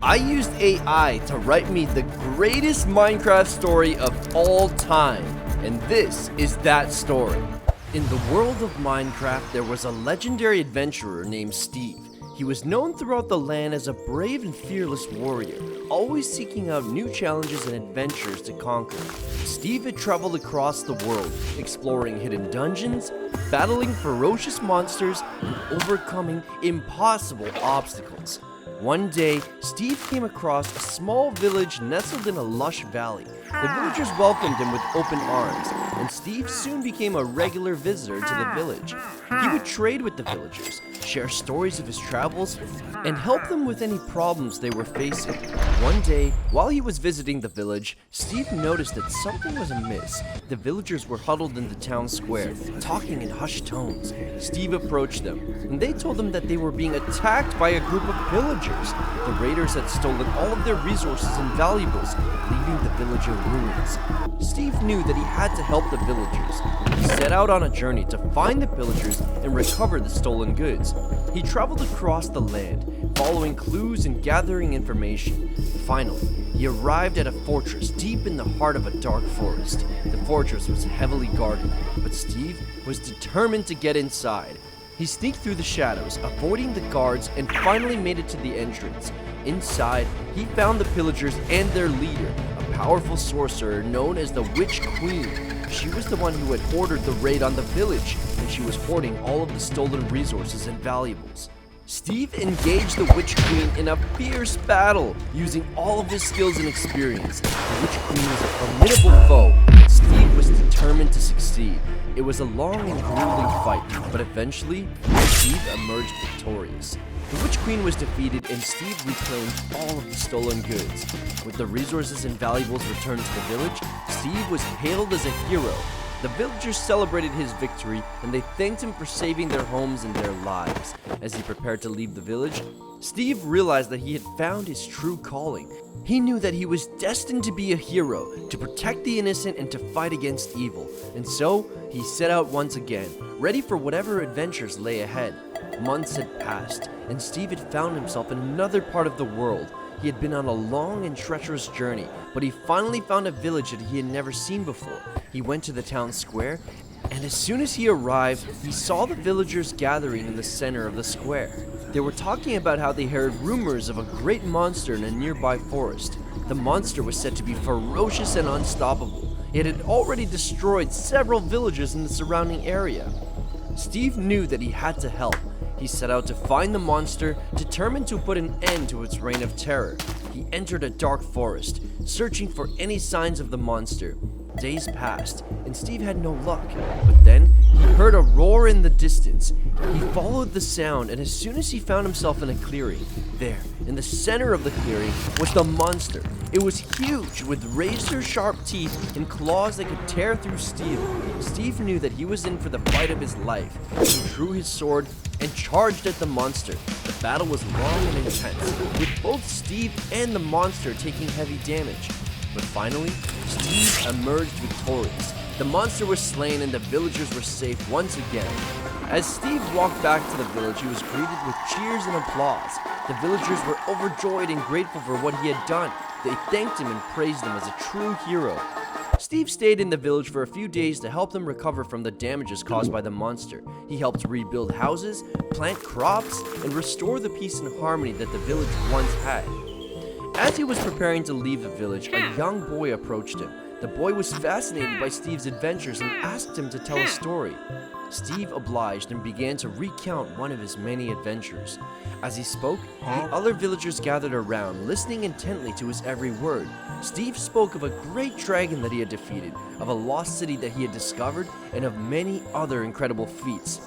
I used AI to write me the greatest Minecraft story of all time, and this is that story. In the world of Minecraft, there was a legendary adventurer named Steve. He was known throughout the land as a brave and fearless warrior, always seeking out new challenges and adventures to conquer. Steve had traveled across the world, exploring hidden dungeons, battling ferocious monsters, and overcoming impossible obstacles. One day, Steve came across a small village nestled in a lush valley. The villagers welcomed him with open arms, and Steve soon became a regular visitor to the village. He would trade with the villagers, share stories of his travels, and help them with any problems they were facing. One day, while he was visiting the village, Steve noticed that something was amiss. The villagers were huddled in the town square, talking in hushed tones. Steve approached them, and they told him that they were being attacked by a group of villagers. The raiders had stolen all of their resources and valuables, leaving the village in ruins. Steve knew that he had to help the villagers. He set out on a journey to find the villagers and recover the stolen goods. He traveled across the land, following clues and gathering information. Finally, he arrived at a fortress deep in the heart of a dark forest. The fortress was heavily guarded, but Steve was determined to get inside. He sneaked through the shadows, avoiding the guards, and finally made it to the entrance. Inside, he found the pillagers and their leader, a powerful sorcerer known as the Witch Queen. She was the one who had ordered the raid on the village, and she was hoarding all of the stolen resources and valuables. Steve engaged the Witch Queen in a fierce battle, using all of his skills and experience. The Witch Queen was a formidable foe, and Steve was determined to succeed. It was a long and grueling fight, but eventually, Steve emerged victorious. The Witch Queen was defeated, and Steve reclaimed all of the stolen goods. With the resources and valuables returned to the village, Steve was hailed as a hero. The villagers celebrated his victory, and they thanked him for saving their homes and their lives. As he prepared to leave the village, Steve realized that he had found his true calling. He knew that he was destined to be a hero, to protect the innocent and to fight against evil. And so, he set out once again, ready for whatever adventures lay ahead. Months had passed, and Steve had found himself in another part of the world. He had been on a long and treacherous journey, but he finally found a village that he had never seen before. He went to the town square, and as soon as he arrived, he saw the villagers gathering in the center of the square. They were talking about how they heard rumors of a great monster in a nearby forest. The monster was said to be ferocious and unstoppable. It had already destroyed several villages in the surrounding area. Steve knew that he had to help. He set out to find the monster, determined to put an end to its reign of terror. He entered a dark forest, searching for any signs of the monster. Days passed, and Steve had no luck. But then, he heard a roar in the distance. He followed the sound, and as soon as he found himself in a clearing, there, in the center of the clearing, was the monster. It was huge, with razor-sharp teeth and claws that could tear through steel. Steve knew that he was in for the fight of his life. He drew his sword and charged at the monster. The battle was long and intense, with both Steve and the monster taking heavy damage. But finally, Steve emerged victorious. The monster was slain and the villagers were safe once again. As Steve walked back to the village, he was greeted with cheers and applause. The villagers were overjoyed and grateful for what he had done. They thanked him and praised him as a true hero. Steve stayed in the village for a few days to help them recover from the damages caused by the monster. He helped rebuild houses, plant crops, and restore the peace and harmony that the village once had. As he was preparing to leave the village, a young boy approached him. The boy was fascinated by Steve's adventures and asked him to tell a story. Steve obliged and began to recount one of his many adventures. As he spoke, the other villagers gathered around, listening intently to his every word. Steve spoke of a great dragon that he had defeated, of a lost city that he had discovered, and of many other incredible feats.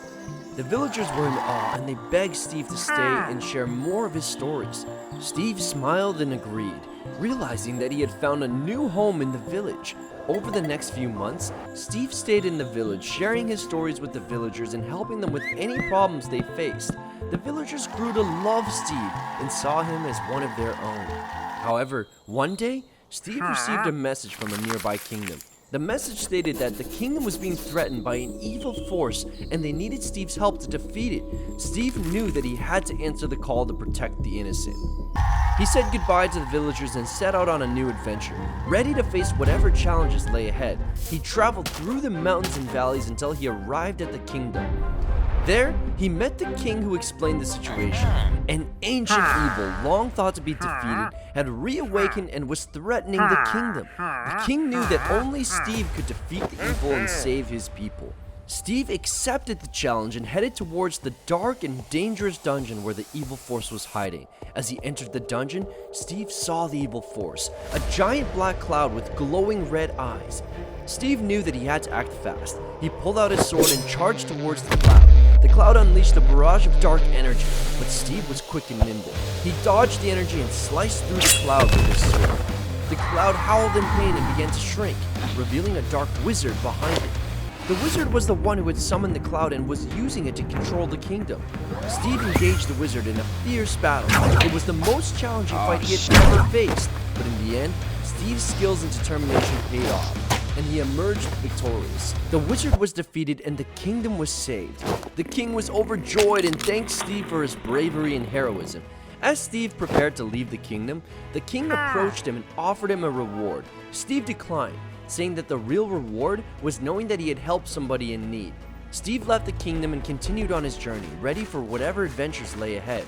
The villagers were in awe, and they begged Steve to stay and share more of his stories. Steve smiled and agreed, realizing that he had found a new home in the village. Over the next few months, Steve stayed in the village, sharing his stories with the villagers and helping them with any problems they faced. The villagers grew to love Steve and saw him as one of their own. However, one day, Steve received a message from a nearby kingdom. The message stated that the kingdom was being threatened by an evil force and they needed Steve's help to defeat it. Steve knew that he had to answer the call to protect the innocent. He said goodbye to the villagers and set out on a new adventure, ready to face whatever challenges lay ahead. He traveled through the mountains and valleys until he arrived at the kingdom. There, he met the king who explained the situation. An ancient evil, long thought to be defeated, had reawakened and was threatening the kingdom. The king knew that only Steve could defeat the evil and save his people. Steve accepted the challenge and headed towards the dark and dangerous dungeon where the evil force was hiding. As he entered the dungeon, Steve saw the evil force, a giant black cloud with glowing red eyes. Steve knew that he had to act fast. He pulled out his sword and charged towards the cloud. The cloud unleashed a barrage of dark energy, but Steve was quick and nimble. He dodged the energy and sliced through the cloud with his sword. The cloud howled in pain and began to shrink, revealing a dark wizard behind it. The wizard was the one who had summoned the cloud and was using it to control the kingdom. Steve engaged the wizard in a fierce battle. It was the most challenging fight he had ever faced, but in the end, Steve's skills and determination paid off, and he emerged victorious. The wizard was defeated and the kingdom was saved. The king was overjoyed and thanked Steve for his bravery and heroism. As Steve prepared to leave the kingdom, the king approached him and offered him a reward. Steve declined, saying that the real reward was knowing that he had helped somebody in need. Steve left the kingdom and continued on his journey, ready for whatever adventures lay ahead.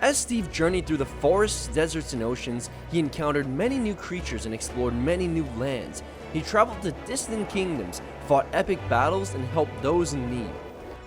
As Steve journeyed through the forests, deserts, and oceans, he encountered many new creatures and explored many new lands. He traveled to distant kingdoms, fought epic battles, and helped those in need.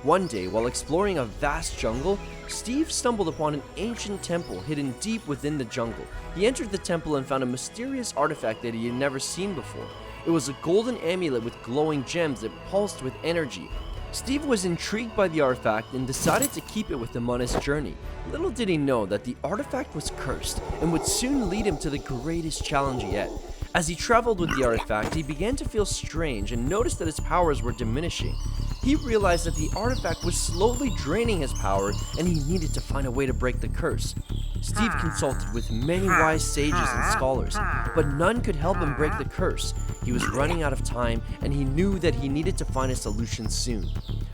One day, while exploring a vast jungle, Steve stumbled upon an ancient temple hidden deep within the jungle. He entered the temple and found a mysterious artifact that he had never seen before. It was a golden amulet with glowing gems that pulsed with energy. Steve was intrigued by the artifact and decided to keep it with him on his journey. Little did he know that the artifact was cursed and would soon lead him to the greatest challenge yet. As he traveled with the artifact, he began to feel strange and noticed that his powers were diminishing. He realized that the artifact was slowly draining his power and he needed to find a way to break the curse. Steve consulted with many wise sages and scholars, but none could help him break the curse. He was running out of time and he knew that he needed to find a solution soon.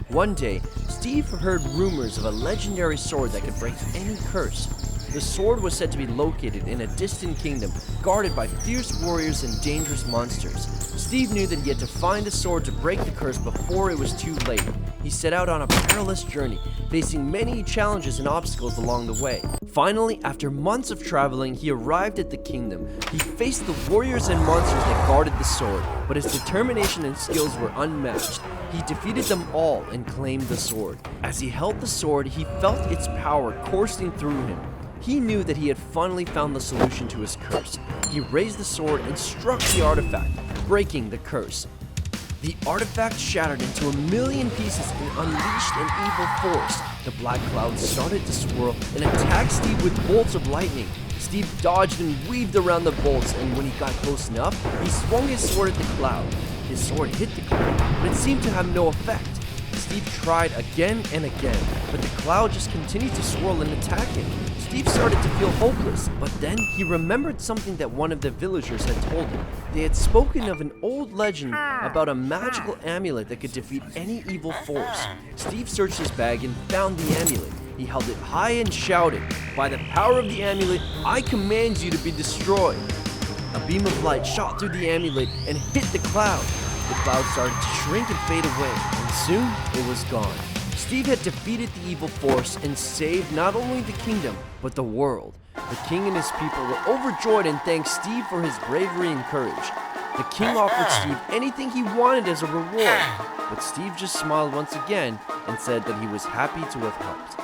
One day, Steve heard rumors of a legendary sword that could break any curse. The sword was said to be located in a distant kingdom, guarded by fierce warriors and dangerous monsters. Steve knew that he had to find the sword to break the curse before it was too late. He set out on a perilous journey, facing many challenges and obstacles along the way. Finally, after months of traveling, he arrived at the kingdom. He faced the warriors and monsters that guarded the sword, but his determination and skills were unmatched. He defeated them all and claimed the sword. As he held the sword, he felt its power coursing through him. He knew that he had finally found the solution to his curse. He raised the sword and struck the artifact, breaking the curse. The artifact shattered into a million pieces and unleashed an evil force. The black cloud started to swirl and attacked Steve with bolts of lightning. Steve dodged and weaved around the bolts, and when he got close enough, he swung his sword at the cloud. His sword hit the cloud, but it seemed to have no effect. Steve tried again and again, but the cloud just continued to swirl and attack him. Steve started to feel hopeless, but then he remembered something that one of the villagers had told him. They had spoken of an old legend about a magical amulet that could defeat any evil force. Steve searched his bag and found the amulet. He held it high and shouted, "By the power of the amulet, I command you to be destroyed." A beam of light shot through the amulet and hit the cloud. The cloud started to shrink and fade away, and soon it was gone. Steve had defeated the evil force and saved not only the kingdom, but the world. The king and his people were overjoyed and thanked Steve for his bravery and courage. The king offered Steve anything he wanted as a reward, but Steve just smiled once again and said that he was happy to have helped.